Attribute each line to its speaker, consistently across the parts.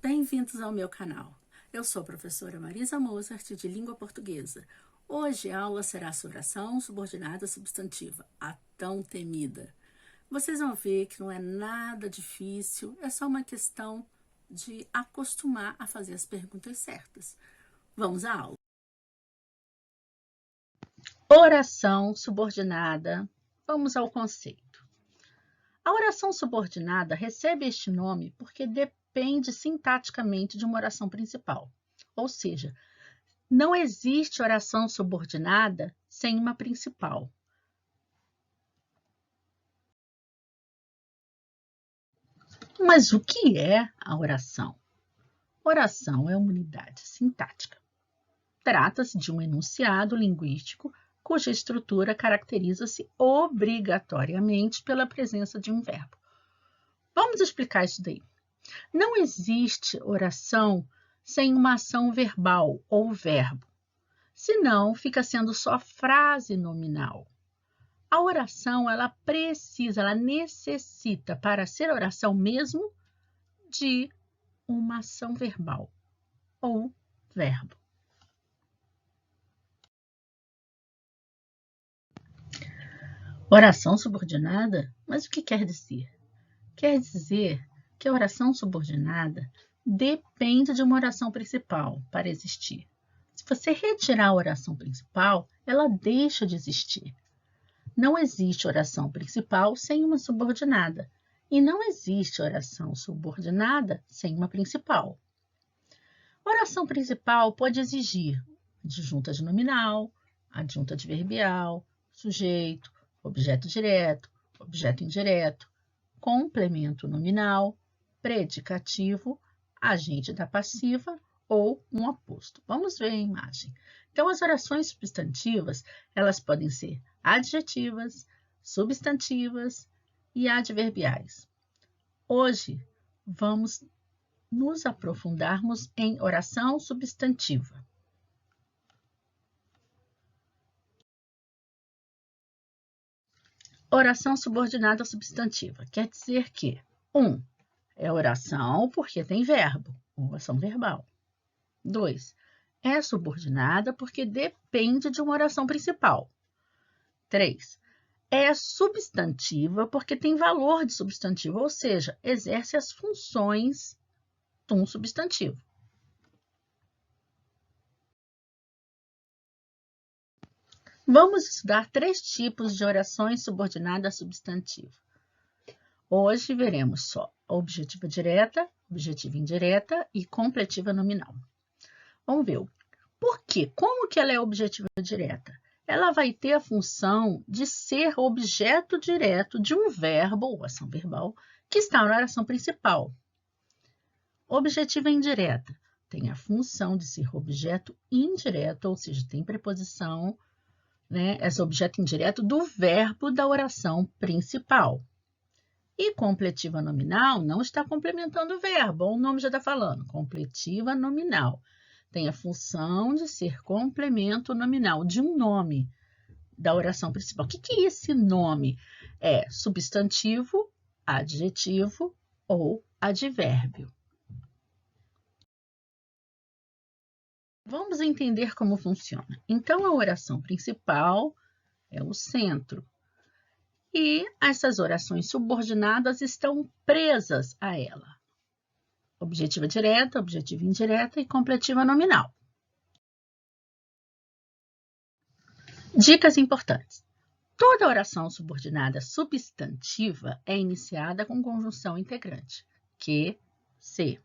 Speaker 1: Bem-vindos ao meu canal. Eu sou a professora Marisa Mozart, de língua portuguesa. Hoje a aula será sobre oração subordinada substantiva, a tão temida. Vocês vão ver que não é nada difícil, é só uma questão de acostumar a fazer as perguntas certas. Vamos à aula. Oração subordinada. Vamos ao conceito. A oração subordinada recebe este nome porque depende sintaticamente de uma oração principal. Ou seja, não existe oração subordinada sem uma principal. Mas o que é a oração? Oração é uma unidade sintática. Trata-se de um enunciado linguístico cuja estrutura caracteriza-se obrigatoriamente pela presença de um verbo. Vamos explicar isso daí. Não existe oração sem uma ação verbal ou verbo, senão fica sendo só frase nominal. A oração, ela necessita, para ser oração mesmo, de uma ação verbal ou verbo. Oração subordinada? Mas o que quer dizer? Quer dizer que a oração subordinada depende de uma oração principal para existir. Se você retirar a oração principal, ela deixa de existir. Não existe oração principal sem uma subordinada, e não existe oração subordinada sem uma principal. A oração principal pode exigir adjunta de nominal, adjunta adverbial, sujeito, objeto direto, objeto indireto, complemento nominal, predicativo, agente da passiva ou um aposto. Vamos ver a imagem. Então, as orações substantivas, elas podem ser adjetivas, substantivas e adverbiais. Hoje, vamos nos aprofundarmos em oração substantiva. Oração subordinada substantiva quer dizer que 1. É oração porque tem verbo, ou ação verbal. 2. É subordinada porque depende de uma oração principal. 3. É substantiva porque tem valor de substantivo, ou seja, exerce as funções de um substantivo. Vamos estudar 3 tipos de orações subordinadas substantiva. Hoje veremos só objetiva direta, objetiva indireta e completiva nominal. Vamos ver. Por quê? Como que ela é objetiva direta? Ela vai ter a função de ser objeto direto de um verbo ou ação verbal que está na oração principal. Objetiva indireta tem a função de ser objeto indireto, ou seja, tem preposição, esse objeto indireto do verbo da oração principal. E completiva nominal não está complementando o verbo, o nome já está falando, completiva nominal. Tem a função de ser complemento nominal de um nome da oração principal. O que é esse nome? É substantivo, adjetivo ou advérbio. Vamos entender como funciona. Então, a oração principal é o centro. E essas orações subordinadas estão presas a ela. Objetiva direta, objetiva indireta e completiva nominal. Dicas importantes. Toda oração subordinada substantiva é iniciada com conjunção integrante, que, se.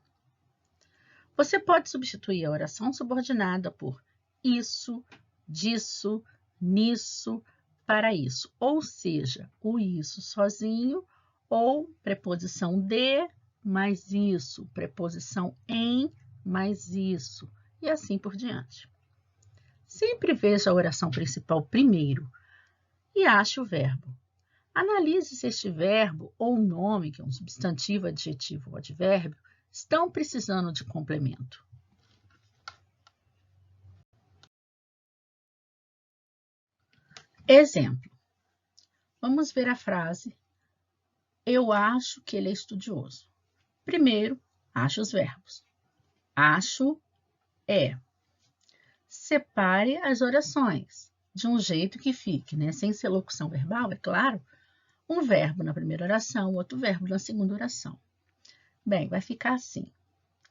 Speaker 1: Você pode substituir a oração subordinada por isso, disso, nisso, para isso. Ou seja, o isso sozinho ou preposição de mais isso, preposição em mais isso, e assim por diante. Sempre veja a oração principal primeiro e ache o verbo. Analise se este verbo ou nome, que é um substantivo, adjetivo ou advérbio, estão precisando de complemento. Exemplo. Vamos ver a frase: eu acho que ele é estudioso. Primeiro, Ache os verbos. Acho é. Separe as orações de um jeito que fique, né? Sem ser locução verbal, é claro. Um verbo na primeira oração, outro verbo na segunda oração. Bem, vai ficar assim.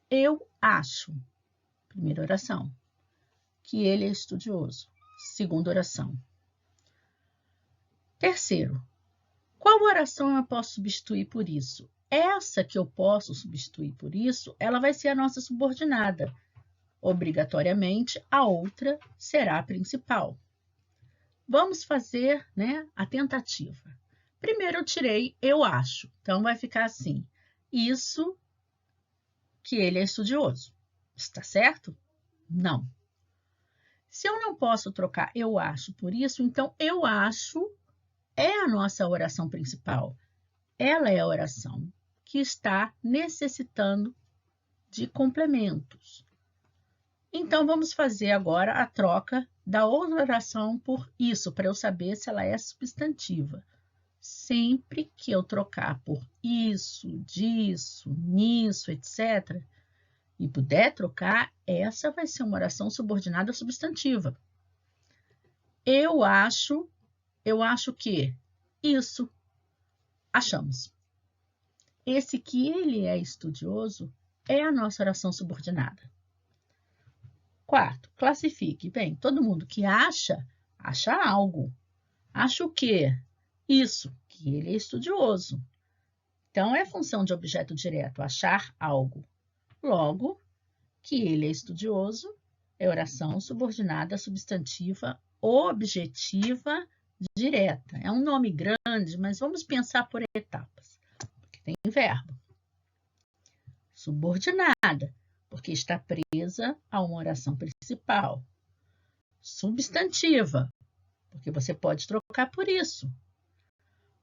Speaker 1: Eu acho, primeira oração, que ele é estudioso. Segunda oração. Terceiro, qual oração eu posso substituir por isso? Essa que eu posso substituir por isso, ela vai ser a nossa subordinada. Obrigatoriamente, a outra será a principal. Vamos fazer, né, a tentativa. Primeiro eu tirei eu acho. Então, vai ficar assim. Isso que ele é estudioso. Está certo? Não. Se eu não posso trocar eu acho por isso, então eu acho é a nossa oração principal. Ela é a oração que está necessitando de complementos. Então, vamos fazer agora a troca da outra oração por isso, para eu saber se ela é substantiva. Sempre que eu trocar por isso, disso, nisso, etc., e puder trocar, essa vai ser uma oração subordinada substantiva. Eu acho que isso. Achamos. Esse que ele é estudioso é a nossa oração subordinada. Quarto, classifique. Bem, todo mundo que acha algo. Acha o quê? Isso, que ele é estudioso. Então, é função de objeto direto, achar algo. Logo, que ele é estudioso é oração subordinada substantiva objetiva direta. É um nome grande, mas vamos pensar por etapas. Porque tem verbo. Subordinada, porque está presa a uma oração principal. Substantiva, porque você pode trocar por isso.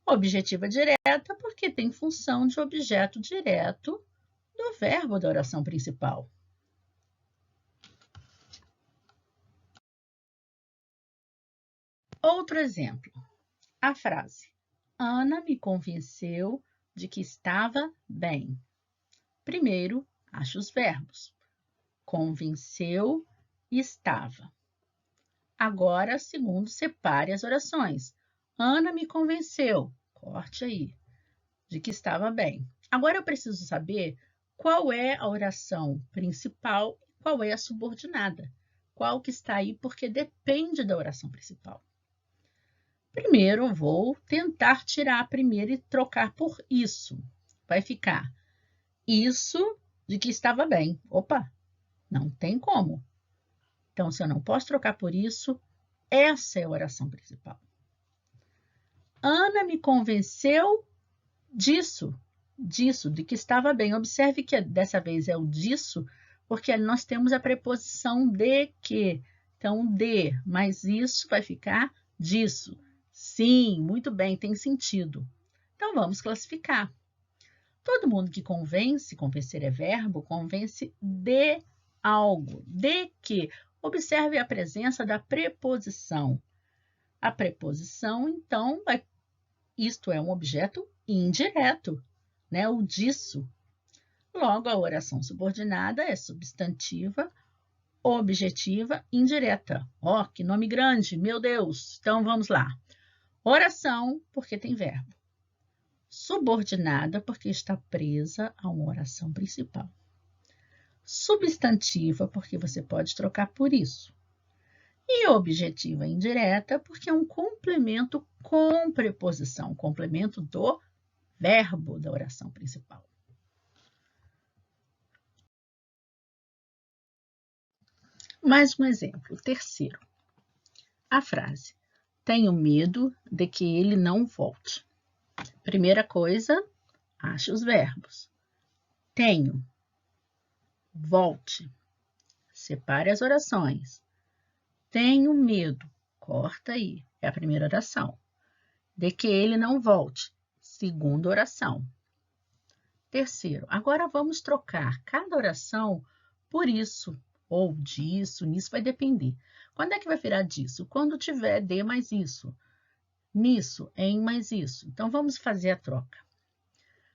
Speaker 1: Objetiva direta, porque tem função de objeto direto do verbo da oração principal. Outro exemplo. A frase: Ana me convenceu de que estava bem. Primeiro, ache os verbos. Convenceu, estava. Agora, segundo, separe as orações. Ana me convenceu, corte aí, de que estava bem. Agora eu preciso saber qual é a oração principal e qual é a subordinada. Qual que está aí, porque depende da oração principal. Primeiro, eu vou tentar tirar a primeira e trocar por isso. Vai ficar isso de que estava bem. Opa, não tem como. Então, se eu não posso trocar por isso, essa é a oração principal. Ana me convenceu disso, de que estava bem. Observe que dessa vez é o disso, porque nós temos a preposição de que. Então, de, mas isso vai ficar disso. Sim, muito bem, tem sentido. Então, vamos classificar. Todo mundo que convence, convencer é verbo, convence de algo. De que? Observe a presença da preposição. A preposição, então, isto é um objeto indireto, né? O disso. Logo, a oração subordinada é substantiva, objetiva, indireta. Ó, que nome grande, meu Deus! Então, vamos lá. Oração, porque tem verbo. Subordinada, porque está presa a uma oração principal. Substantiva, porque você pode trocar por isso. E objetiva indireta, porque é um complemento com preposição, complemento do verbo da oração principal. Mais um exemplo, o terceiro. A frase: tenho medo de que ele não volte. Primeira coisa, ache os verbos. Tenho, volte. Separe as orações. Tenho medo, corta aí, é a primeira oração. De que ele não volte, segunda oração. Terceiro, agora vamos trocar cada oração por isso, ou disso, nisso vai depender. Quando é que vai virar disso? Quando tiver de mais isso. Nisso, em mais isso. Então, vamos fazer a troca.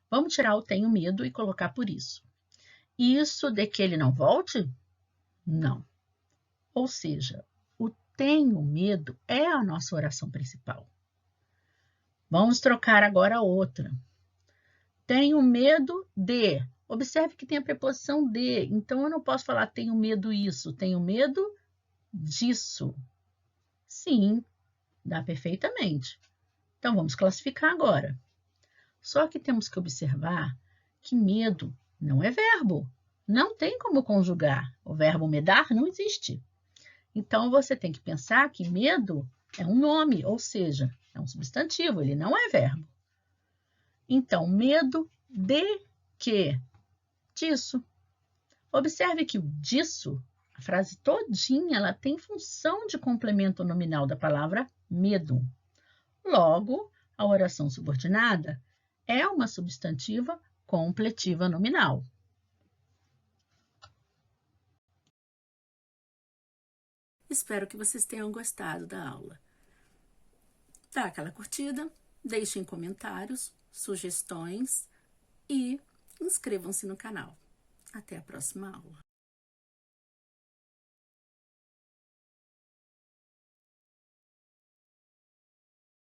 Speaker 1: Vamos tirar o tenho medo e colocar por isso. isso de que ele não volte? Não. Ou seja, o tenho medo é a nossa oração principal. Vamos trocar agora outra. Tenho medo de. Observe que tem a preposição de. Então, eu não posso falar tenho medo isso. Tenho medo disso. Sim, dá perfeitamente. Então, vamos classificar agora. Só que temos que observar que medo não é verbo. Não tem como conjugar. O verbo medar não existe. Então, você tem que pensar que medo é um nome, ou seja, é um substantivo, ele não é verbo. Então, medo de quê? Disso. Observe que o disso, a frase todinha, ela tem função de complemento nominal da palavra medo. Logo, a oração subordinada é uma substantiva completiva nominal. Espero que vocês tenham gostado da aula. Dá aquela curtida, deixem comentários, sugestões e inscrevam-se no canal. Até a próxima aula.